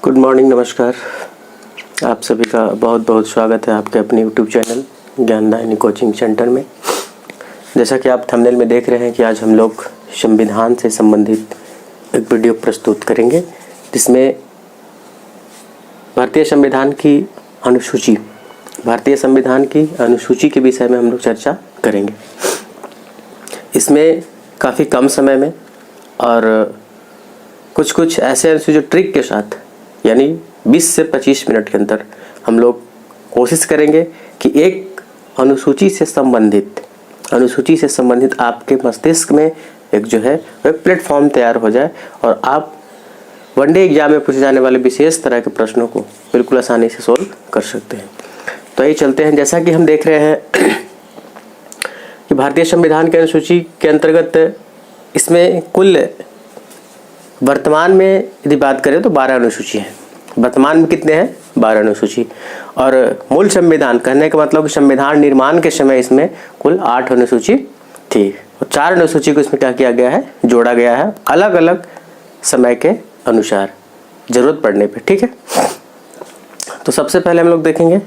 Good morning, नमस्कार। आप सभी का बहुत बहुत स्वागत है आपके अपने यूट्यूब चैनल ज्ञानदायिनी कोचिंग सेंटर में। जैसा कि आप थंबनेल में देख रहे हैं कि आज हम लोग संविधान से संबंधित एक वीडियो प्रस्तुत करेंगे, जिसमें भारतीय संविधान की अनुसूची के विषय में हम लोग चर्चा करेंगे। इसमें काफ़ी कम समय में और कुछ ऐसे अनुसूची ट्रिक के साथ, यानी 20 से 25 मिनट के अंदर हम लोग कोशिश करेंगे कि एक अनुसूची से संबंधित आपके मस्तिष्क में एक जो है एक प्लेटफॉर्म तैयार हो जाए और आप वनडे एग्जाम में पूछे जाने वाले विशेष तरह के प्रश्नों को बिल्कुल आसानी से सोल्व कर सकते हैं। तो ये चलते हैं। जैसा कि हम देख रहे हैं कि भारतीय संविधान के अनुसूची के अंतर्गत इसमें कुल वर्तमान में यदि बात करें तो 12 अनुसूची हैं। वर्तमान में कितने हैं? 12 अनुसूची। और मूल संविधान कहने का मतलब कि संविधान निर्माण के समय इसमें कुल 8 अनुसूची थी और 4 अनुसूची को इसमें क्या किया गया है? जोड़ा गया है, अलग अलग समय के अनुसार जरूरत पड़ने पे। ठीक है, तो सबसे पहले हम लोग देखेंगे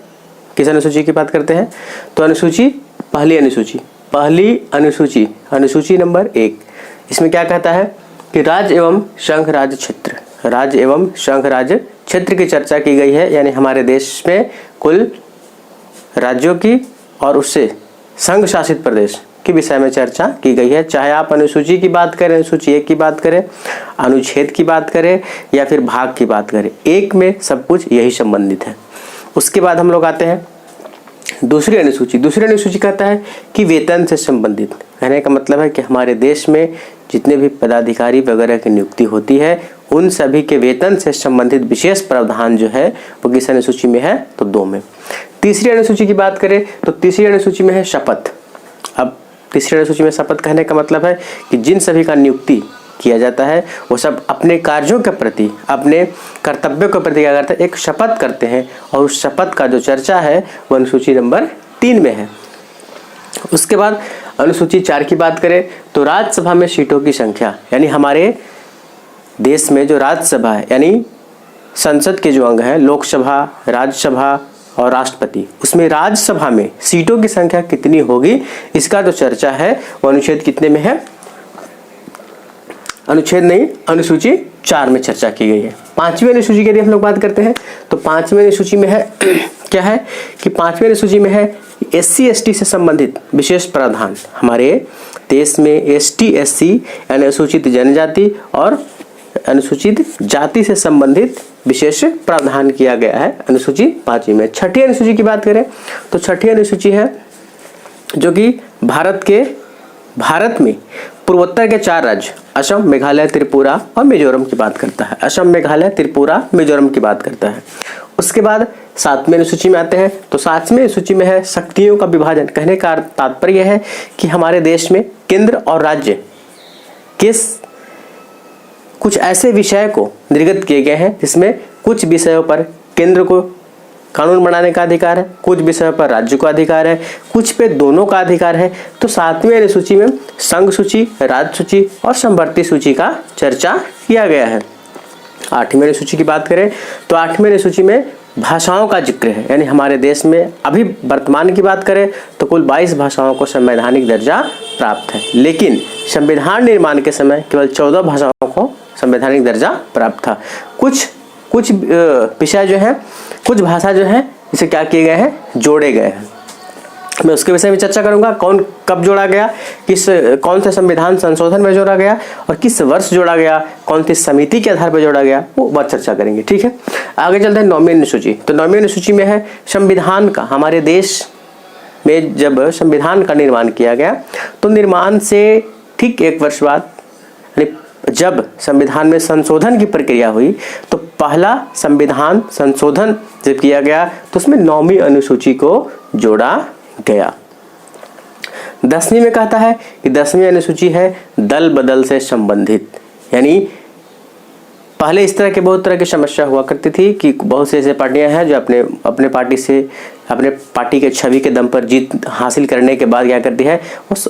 किस अनुसूची की बात करते हैं। तो पहली अनुसूची नंबर 1, इसमें क्या कहता है कि राज्य एवं संघ राज्य क्षेत्र की चर्चा की गई है। यानी हमारे देश में कुल राज्यों की और उससे संघ शासित प्रदेश के विषय में चर्चा की गई है। चाहे आप अनुसूची की बात करें, अनुसूची 1 की बात करें, अनुच्छेद की बात करें या फिर भाग की बात करें, एक में सब कुछ यही संबंधित है। उसके बाद हम लोग आते हैं दूसरी अनुसूची कहता है कि वेतन से संबंधित। कहने का मतलब है कि हमारे देश में जितने भी पदाधिकारी वगैरह की नियुक्ति होती है, उन सभी के वेतन से संबंधित विशेष प्रावधान जो है वो किस अनुसूची में है? तो 2 में। तीसरी अनुसूची की बात करें तो तीसरी अनुसूची में है शपथ। अब तीसरी अनुसूची में शपथ कहने का मतलब है कि जिन सभी का नियुक्ति किया जाता है वो सब अपने कार्यों के प्रति, अपने कर्तव्यों के प्रति क्या करते हैं? एक शपथ करते हैं और उस शपथ का जो चर्चा है वो अनुसूची नंबर 3 में है। उसके बाद अनुसूची 4 की बात करें तो राज्यसभा में सीटों की संख्या, यानी हमारे देश में जो राज्यसभा है, यानी संसद के जो अंग हैं, लोकसभा, राज्यसभा और राष्ट्रपति, उसमें राज्यसभा में सीटों की संख्या कितनी होगी, इसका जो चर्चा है वो अनुच्छेद कितने में है? अनुसूची 4 में चर्चा की गई है। 5वीं अनुसूची की यदि हम लोग बात करते हैं तो 5वीं अनुसूची में है क्या है कि 5वीं अनुसूची में है SC/ST से संबंधित विशेष प्रावधान। हमारे देश में ST/SC यानी अनुसूचित जनजाति और अनुसूचित जाति से संबंधित विशेष प्रावधान किया गया है अनुसूची 5वीं में। 6ठी अनुसूची की बात करें तो 6ठी अनुसूची है जो कि भारत में पूर्वोत्तर के 4 राज्य असम, मेघालय, त्रिपुरा और मिजोरम की बात करता है। असम, मेघालय, त्रिपुरा, मिजोरम की बात करता है। उसके बाद 7वीं अनुसूची में आते हैं तो 7वीं अनुसूची में है शक्तियों का विभाजन। कहने का तात्पर्य है कि हमारे देश में केंद्र और राज्य किस कुछ ऐसे विषय को निर्गत किए गए हैं जिसमें कुछ विषयों पर केंद्र को कानून बनाने का अधिकार है, कुछ विषयों पर राज्य को अधिकार है, कुछ पे दोनों का अधिकार है। तो 7वीं अनुसूची में संघ सूची, राज्य सूची और समवर्ती सूची का चर्चा किया गया है। 8वीं अनुसूची की बात करें तो 8वीं अनुसूची में भाषाओं का जिक्र है। यानी हमारे देश में अभी वर्तमान की बात करें तो कुल 22 भाषाओं को संवैधानिक दर्जा प्राप्त है, लेकिन संविधान निर्माण के समय केवल 14 भाषाओं को संवैधानिक दर्जा प्राप्त था। कुछ विषय जो है, कुछ भाषा जो है इसे क्या किए गए हैं? जोड़े गए हैं। मैं उसके विषय में चर्चा करूंगा, कौन कब जोड़ा गया, कौन से संविधान संशोधन में जोड़ा गया और किस वर्ष जोड़ा गया, कौन सी समिति के आधार पर जोड़ा गया, वो बात चर्चा करेंगे। ठीक है, आगे चलते हैं 9वीं अनुसूची। तो 9वीं अनुसूची में है संविधान का। हमारे देश में जब संविधान का निर्माण किया गया तो निर्माण से ठीक 1 वर्ष बाद, जब संविधान में संशोधन की प्रक्रिया हुई तो पहला संविधान संशोधन जब किया गया तो उसमें 9वीं अनुसूची को जोड़ा गया। 10वीं में कहता है कि 10वीं अनुसूची है दल बदल से संबंधित। यानी पहले इस तरह के बहुत तरह की समस्या हुआ करती थी कि बहुत से ऐसे पार्टियां हैं जो अपने पार्टी के छवि के दम पर जीत हासिल करने के बाद क्या करती है,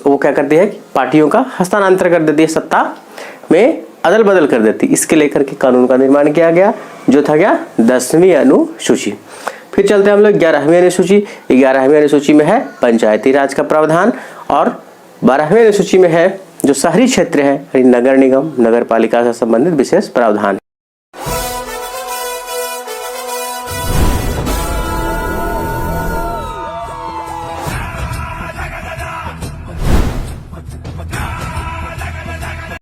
वो क्या करती है, पार्टियों का हस्तांतरण कर देती है, सत्ता में अदल बदल कर देती, इसके लेकर के कानून का निर्माण किया गया, जो था क्या 10वीं अनुसूची। फिर चलते हैं हम लोग 11वीं अनुसूची। 11वीं अनुसूची में है पंचायती राज का प्रावधान, और 12वीं अनुसूची में है जो शहरी क्षेत्र है, नगर निगम नगर पालिका से संबंधित विशेष प्रावधान।